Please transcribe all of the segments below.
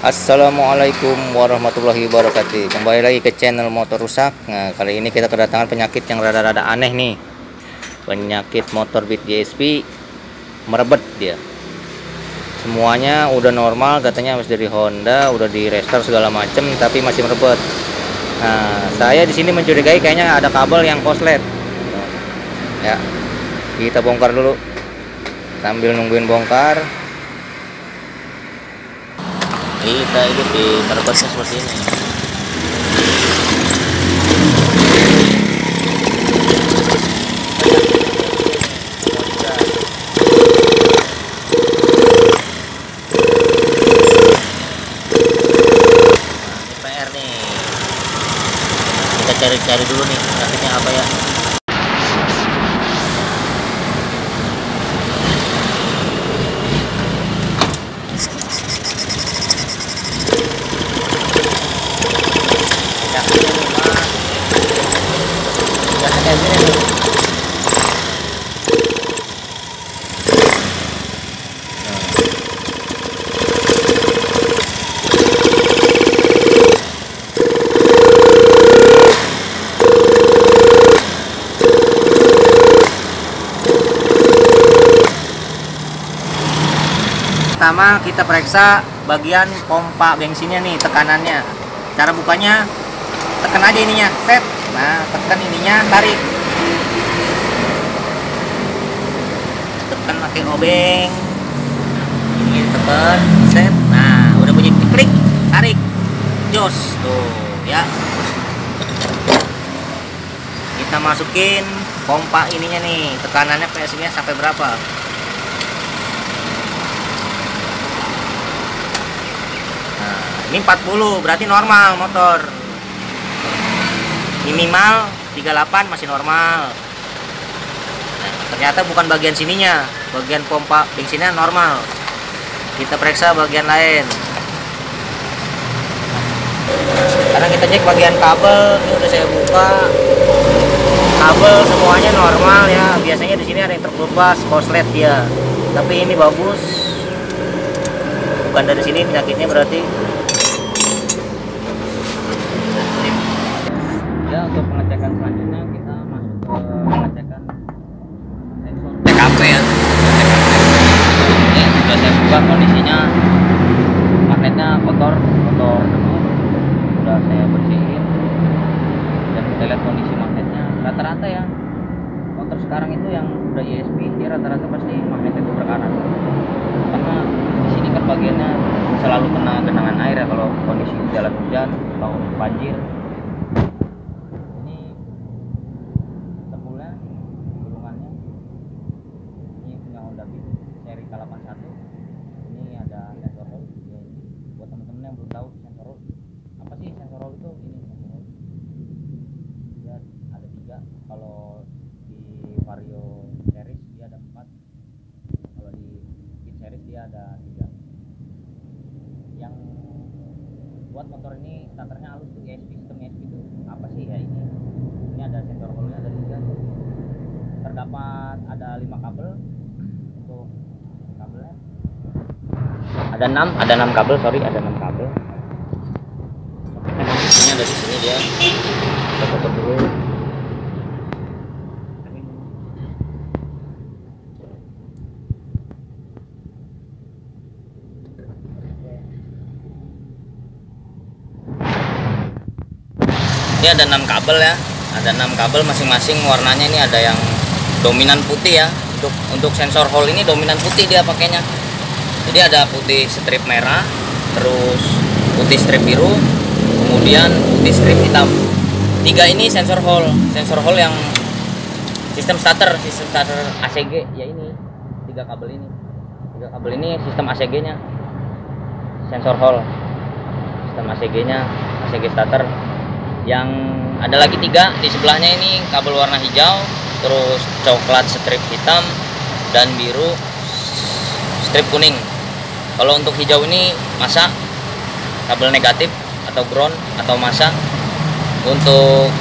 Assalamualaikum warahmatullahi wabarakatuh. Kembali lagi ke channel motor rusak. Nah, kali ini kita kedatangan penyakit yang rada-rada aneh nih. Penyakit motor Beat GSP merebet dia. Semuanya udah normal, katanya habis dari Honda, udah di restore segala macem, tapi masih merebet. Nah, saya di sini mencurigai kayaknya ada kabel yang koslet. Ya, kita bongkar dulu. Sambil nungguin bongkar, kita ikuti merebetnya seperti ini. Ini PR nih, kita cari-cari dulu nih penyakitnya apa ya. Pertama kita periksa bagian pompa bensinnya nih, tekanannya. Cara bukanya, tekan aja ininya, set. Nah, tekan ininya, tarik. Tekan pakai obeng. Ini tekan, set. Nah, udah bunyi klik, tarik. Jos, tuh ya. Kita masukin pompa ininya nih, tekanannya PSI-nya sampai berapa? Ini 40 berarti normal motor. Minimal 38 masih normal. Nah, ternyata bukan bagian sininya, bagian pompa bensinnya normal. Kita periksa bagian lain. Karena kita cek bagian kabel, ini udah saya buka. Kabel semuanya normal ya. Biasanya di sini ada yang terkelupas, koslet dia. Tapi ini bagus. Bukan dari sini penyakitnya berarti. Ya, untuk pengecekan selanjutnya kita masuk ke pengecekan sensor TKP ya. Ini sudah saya buka kondisinya, magnetnya kotor demam, sudah saya bersihin dan kita lihat kondisi magnetnya. Rata-rata ya motor sekarang itu yang udah ESP dia rata-rata pasti magnetnya itu berkarat, karena di sini kan bagiannya selalu kena genangan air ya kalau kondisi jalan hujan atau banjir. Seri K81 ini ada sensor roll ya. Buat teman-teman yang belum tahu sensor roll apa sih, sensor roll itu ini sensor roll dia ada 3. Kalau di Vario series dia ada 4, kalau di Kit series dia ada 3. Yang buat motor ini starternya halus tuh, ESP, sistem ESP itu apa sih ya, ini ada sensor rollnya ada 3. Terdapat ada 5 kabel. Untuk kabelnya ada 6 kabel, ada 6 kabel. Ini ada di sini dia. Kita foto dulu. Ini ada 6 kabel ya. Ada 6 kabel masing-masing warnanya ini ada yang dominan putih ya. Untuk sensor hall ini dominan putih dia pakainya. Jadi ada putih strip merah, terus putih strip biru, kemudian putih strip hitam. 3 ini sensor hall yang sistem starter ACG ya. Ini 3 kabel ini sistem ACG-nya, sensor hall sistem ACG-nya, ACG starter. Yang ada lagi 3 di sebelahnya, ini kabel warna hijau, terus coklat strip hitam, dan biru strip kuning. Kalau untuk hijau ini masa kabel negatif atau ground atau masa. Untuk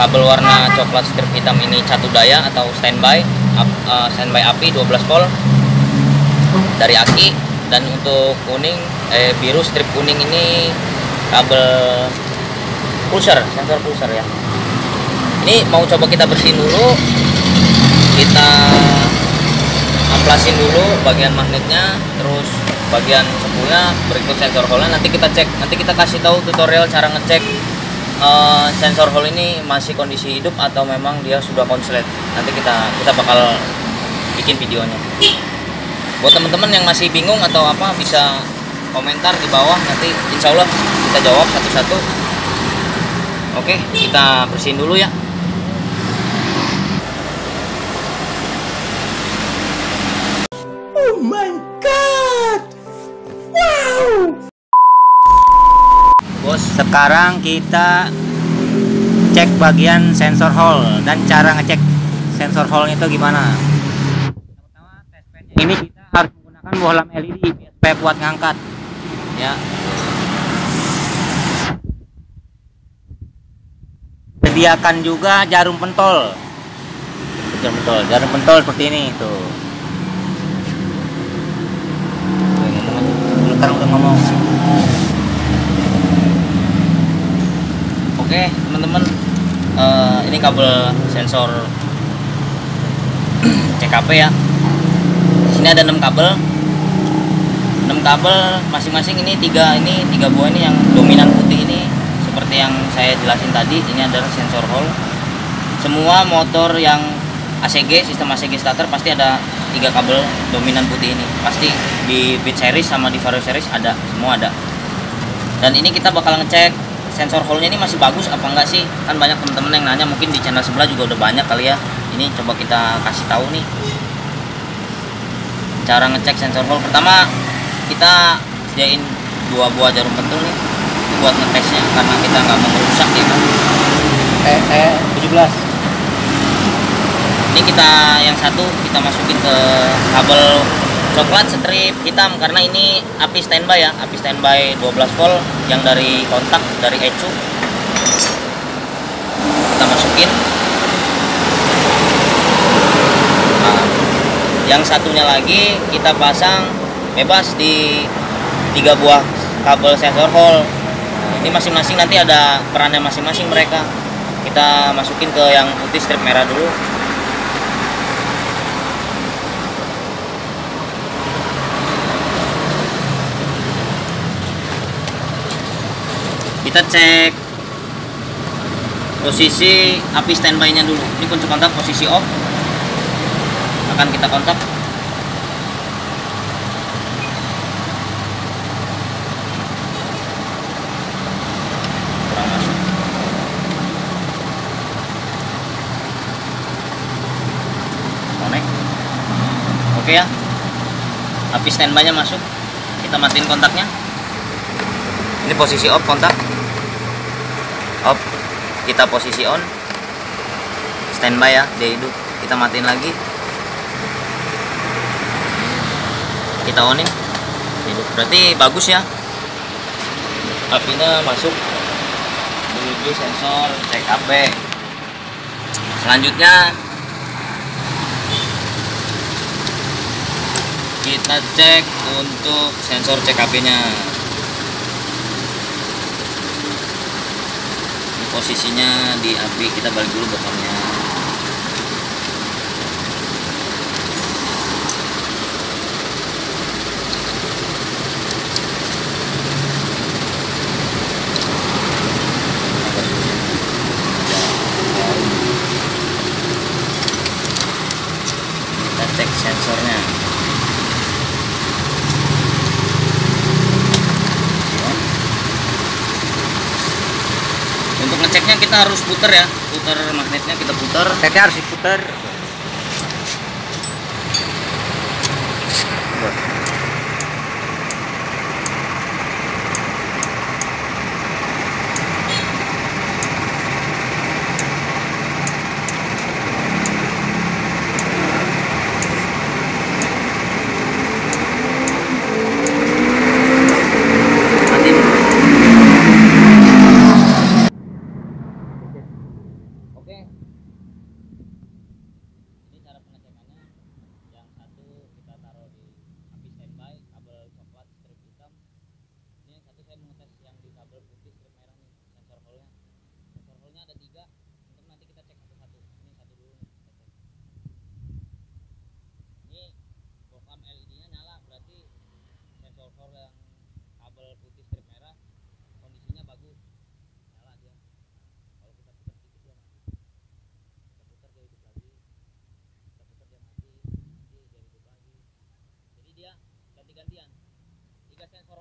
kabel warna coklat strip hitam ini catu daya atau standby api 12 volt dari aki. Dan untuk kuning biru strip kuning ini kabel pulser, sensor pulser ya. Ini mau coba kita bersihin dulu, kita amplasin dulu bagian magnetnya, terus bagian sepulnya, berikut sensor hole-nya. Nanti kita cek, nanti kita kasih tahu tutorial cara ngecek sensor hole ini masih kondisi hidup atau memang dia sudah konslet. Nanti kita bakal bikin videonya. Buat teman-teman yang masih bingung atau apa, bisa komentar di bawah, nanti insya Allah kita jawab satu-satu. Oke, kita bersihin dulu ya. Oh my god, wow. Bos, sekarang kita cek bagian sensor hole dan cara ngecek sensor hole itu gimana. Pertama, test ini kita harus menggunakan bohlam LED supaya buat ngangkat ya. Sediakan juga jarum pentol seperti ini tuh. Sekarang udah ngomong. Oke teman-teman, ini kabel sensor CKP ya. Sini ada 6 kabel, masing-masing ini tiga buah ini yang dominan putih ini. Seperti yang saya jelasin tadi, ini adalah sensor hole. Semua motor yang ACG, sistem ACG starter pasti ada 3 kabel dominan putih ini. Pasti di Beat series sama di Vario series ada, semua ada. Dan ini kita bakal ngecek sensor hole-nya ini masih bagus apa enggak sih. Kan banyak teman-teman yang nanya, mungkin di channel sebelah juga udah banyak kali ya. Ini coba kita kasih tahu nih cara ngecek sensor hole. Pertama, kita sediain 2 buah jarum pentul nih buat ngetesnya, karena kita nggak mau merusak ya kan. 17. Ini kita yang satu kita masukin ke kabel coklat strip hitam, karena ini api standby ya, api standby 12 volt yang dari kontak dari ECU. Kita masukin. Nah, yang satunya lagi kita pasang bebas di 3 buah kabel sensor hole. Ini masing-masing nanti ada perannya masing-masing mereka. Kita masukin ke yang putih strip merah dulu. Kita cek posisi api standby-nya dulu. Ini kunci kontak posisi off. Akan kita kontak. Kurang masuk. Connect. Oke ya. Api standby-nya masuk. Kita matiin kontaknya. Ini posisi off kontak. Off, kita posisi on, standby ya, dia hidup. Kita matiin lagi, kita onin, hidup. Berarti bagus ya, apinya masuk menuju sensor CKP. Selanjutnya kita cek untuk sensor CKP nya. Posisinya di api, kita balik dulu botolnya. Kita cek sensornya. Untuk ngeceknya kita harus puter ya, puter magnetnya, kita puter. Tetnya harus diputer. Oke. Ini cara pengecekannya. Yang satu kita taruh di api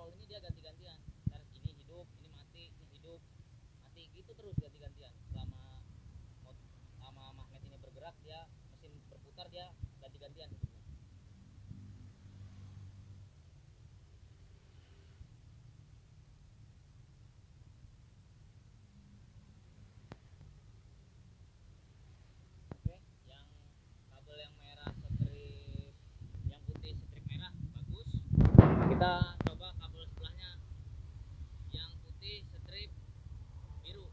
hole ini dia ganti-gantian. Ntar ini hidup, ini mati, ini hidup, mati, gitu terus ganti-gantian. Selama magnet ini bergerak, dia mesin berputar, dia ganti-gantian hidupnya. Oke, yang kabel yang merah strip, yang putih strip merah bagus. Kita coba kabel sebelahnya yang putih strip biru.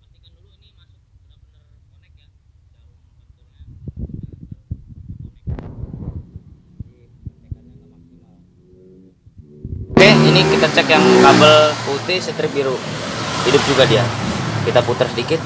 Pastikan dulu ini masuk benar-benar connect ya, jarum pentulnya tekannya nggak maksimal. Oke, ini kita cek yang kabel putih strip biru, hidup juga dia. Kita putar sedikit.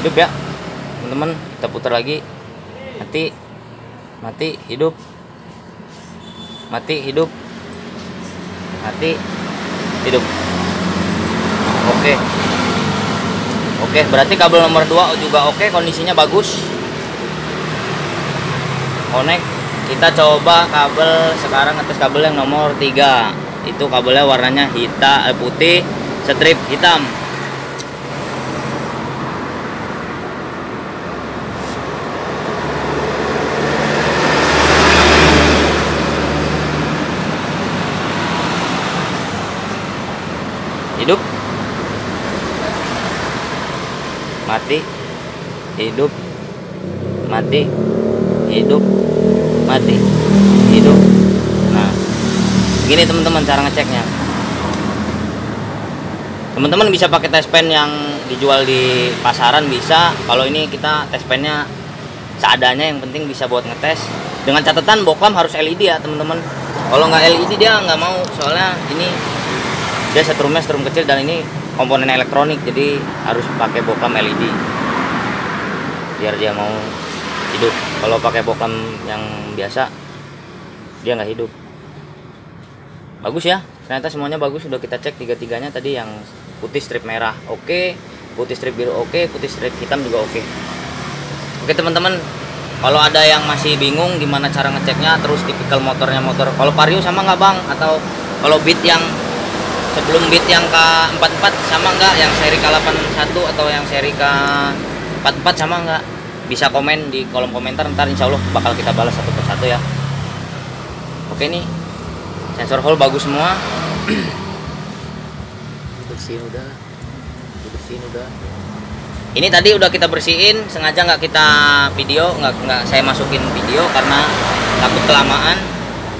Hidup ya teman-teman, kita putar lagi. Mati, hidup, mati, hidup, mati, hidup. Oke, berarti kabel nomor 2 juga oke, kondisinya bagus, connect. Kita coba kabel sekarang atas kabel yang nomor 3. Itu kabelnya warnanya putih strip hitam. Hidup, mati, hidup, mati, hidup, mati, hidup. Nah, begini teman-teman cara ngeceknya. Teman-teman bisa pakai test pen yang dijual di pasaran bisa. Kalau ini kita test pennya seadanya, yang penting bisa buat ngetes. Dengan catatan boklam harus LED ya teman-teman. Kalau nggak LED dia nggak mau, soalnya ini dia setrumnya setrum kecil dan ini komponen elektronik, jadi harus pakai boklam LED biar dia mau hidup. Kalau pakai boklam yang biasa dia nggak hidup. Bagus ya, ternyata semuanya bagus. Sudah kita cek tiga-tiganya tadi. Yang putih strip merah oke, putih strip biru oke, putih strip hitam juga oke. Oke teman-teman, kalau ada yang masih bingung gimana cara ngeceknya, terus tipikal motornya kalau Vario sama nggak bang, atau kalau Beat yang sebelum Beat yang K44 sama nggak, yang seri K81 atau yang seri K44 sama nggak, bisa komen di kolom komentar, ntar insya Allah bakal kita balas satu persatu ya. Oke nih, sensor hole bagus semua. Bersihin udah. Ini tadi udah kita bersihin, sengaja nggak kita video, nggak saya masukin video karena takut kelamaan.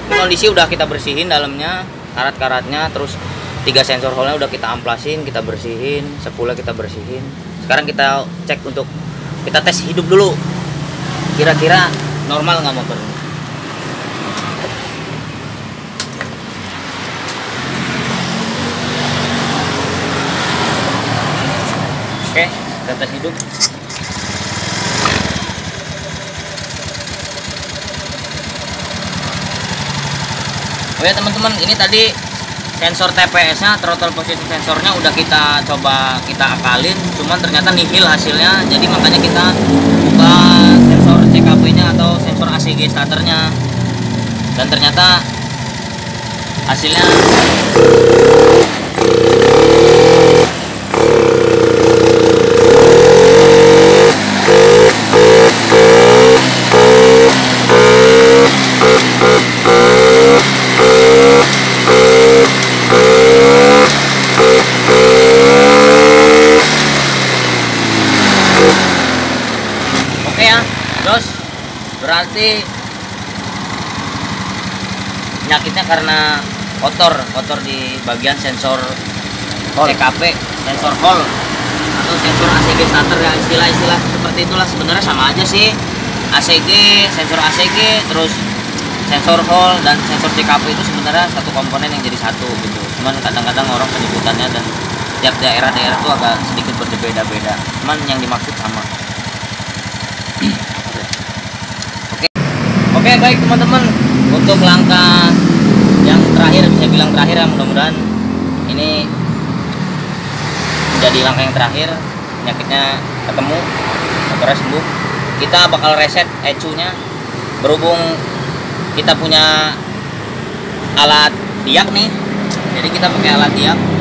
Ini kondisi udah kita bersihin dalamnya, karat-karatnya, terus 3 sensor hole-nya udah kita amplasin, kita bersihin, sepulnya kita bersihin. Sekarang kita cek untuk kita tes hidup dulu. Kira-kira normal nggak motor ini? Oke, kita tes hidup. Oh ya teman-teman, ini tadi sensor TPS-nya, throttle position sensornya udah kita coba kita akalin, cuman ternyata nihil hasilnya. Jadi makanya kita buka sensor CKP-nya atau sensor ACG starternya, dan ternyata hasilnya berarti penyakitnya karena kotor di bagian sensor TKP, sensor hole atau sensor ACG starter ya, istilah-istilah seperti itulah. Sebenarnya sama aja sih, ACG, sensor ACG, terus sensor hole dan sensor TKP itu sebenarnya satu komponen yang jadi satu gitu. Cuman kadang-kadang orang penyebutannya dan setiap daerah-daerah tuh agak sedikit berbeda-beda, cuman yang dimaksud sama. Oke, baik teman-teman, untuk langkah yang terakhir, bisa bilang terakhir ya, mudah-mudahan ini menjadi langkah yang terakhir, penyakitnya ketemu, motornya sembuh. Kita bakal reset ECU-nya. Berhubung kita punya alat diak nih, jadi kita pakai alat diak.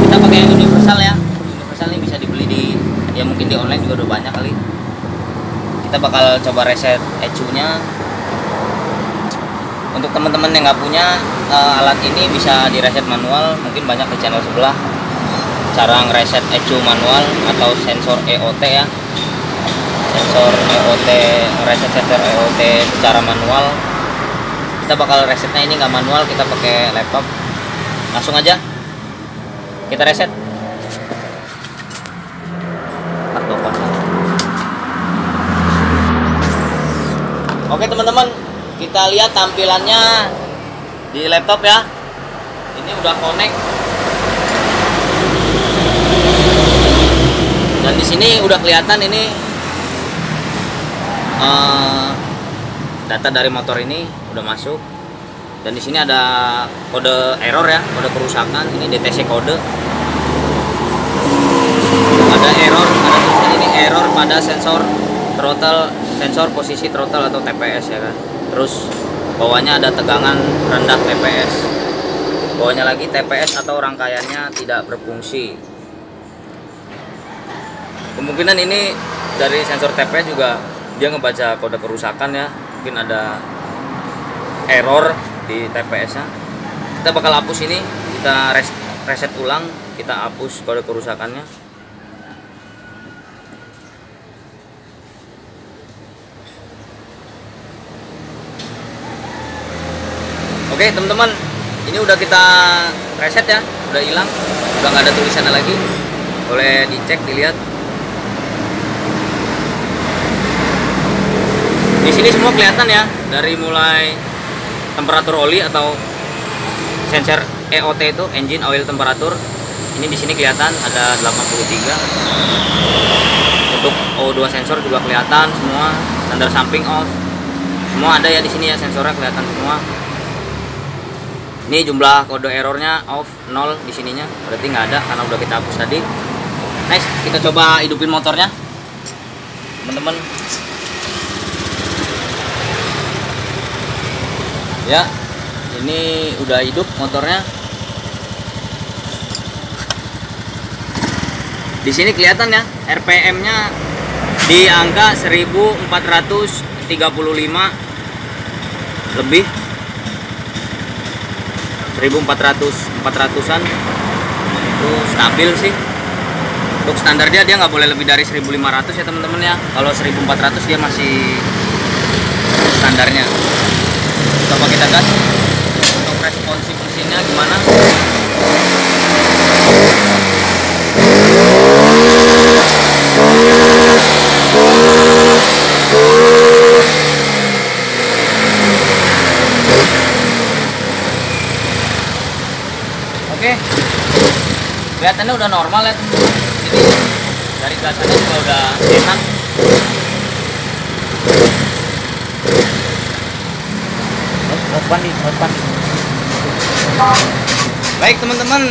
Kita pakai yang universal ya. Universal ini bisa dibeli di, ya mungkin di online juga udah banyak kali. Kita bakal coba reset ECU-nya. Untuk teman-teman yang nggak punya alat ini, bisa direset manual. Mungkin banyak di channel sebelah cara ngereset ECU manual atau sensor EOT ya. Sensor EOT, ngereset sensor EOT secara manual. Kita bakal resetnya ini nggak manual, kita pakai laptop. Langsung aja kita reset. Oke teman-teman, kita lihat tampilannya di laptop ya. Ini udah connect. Dan di sini udah kelihatan ini data dari motor ini udah masuk. Dan di sini ada kode error ya, kode kerusakan. Ini DTC kode. Ada error, ada tulisan ini error pada sensor throttle, sensor posisi throttle atau TPS ya kan. Terus bawahnya ada tegangan rendah TPS. Bawahnya lagi TPS atau rangkaiannya tidak berfungsi. Kemungkinan ini dari sensor TPS juga dia ngebaca kode kerusakan ya. Mungkin ada error di TPS-nya. Kita bakal hapus ini, kita reset ulang, kita hapus kode kerusakannya. Oke teman-teman, ini udah kita reset ya, udah hilang, udah nggak ada tulisannya lagi. Boleh dicek, dilihat. Di sini semua kelihatan ya, dari mulai temperatur oli atau sensor EOT itu, engine oil temperature. Ini di sini kelihatan ada 83. Untuk O2 sensor juga kelihatan semua, standar samping off. Semua ada ya di sini ya, sensornya kelihatan semua. Ini jumlah kode errornya off 0 di sininya, berarti nggak ada karena udah kita hapus tadi. Next, kita coba hidupin motornya, teman-teman. Ya, ini udah hidup motornya. Di sini kelihatan ya, RPM-nya di angka 1435 lebih. 1400-400an itu stabil sih. Untuk standar dia nggak boleh lebih dari 1500 ya teman-teman ya. Kalau 1400 dia masih standarnya. Coba kita gas untuk responsif mesinnya gimana. Oke, kelihatannya udah normal ya teman-teman. Jadi dari gasannya juga udah enak. Baik teman-teman,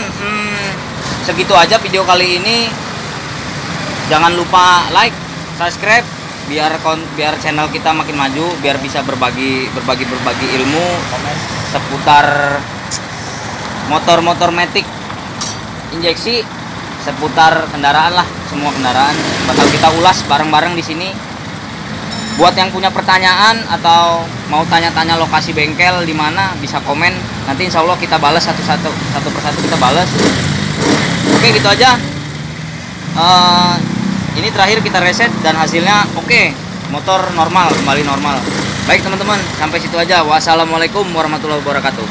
segitu aja video kali ini. Jangan lupa like, subscribe, biar channel kita makin maju, biar bisa berbagi ilmu seputar motor matic injeksi, seputar kendaraan lah, semua kendaraan bakal kita ulas bareng-bareng di sini. Buat yang punya pertanyaan atau mau tanya-tanya lokasi bengkel di mana, bisa komen. Nanti insya Allah kita balas satu persatu kita balas. Oke, gitu aja. Ini terakhir kita reset dan hasilnya oke, motor normal, kembali normal. Baik teman-teman, sampai situ aja. Wassalamualaikum warahmatullahi wabarakatuh.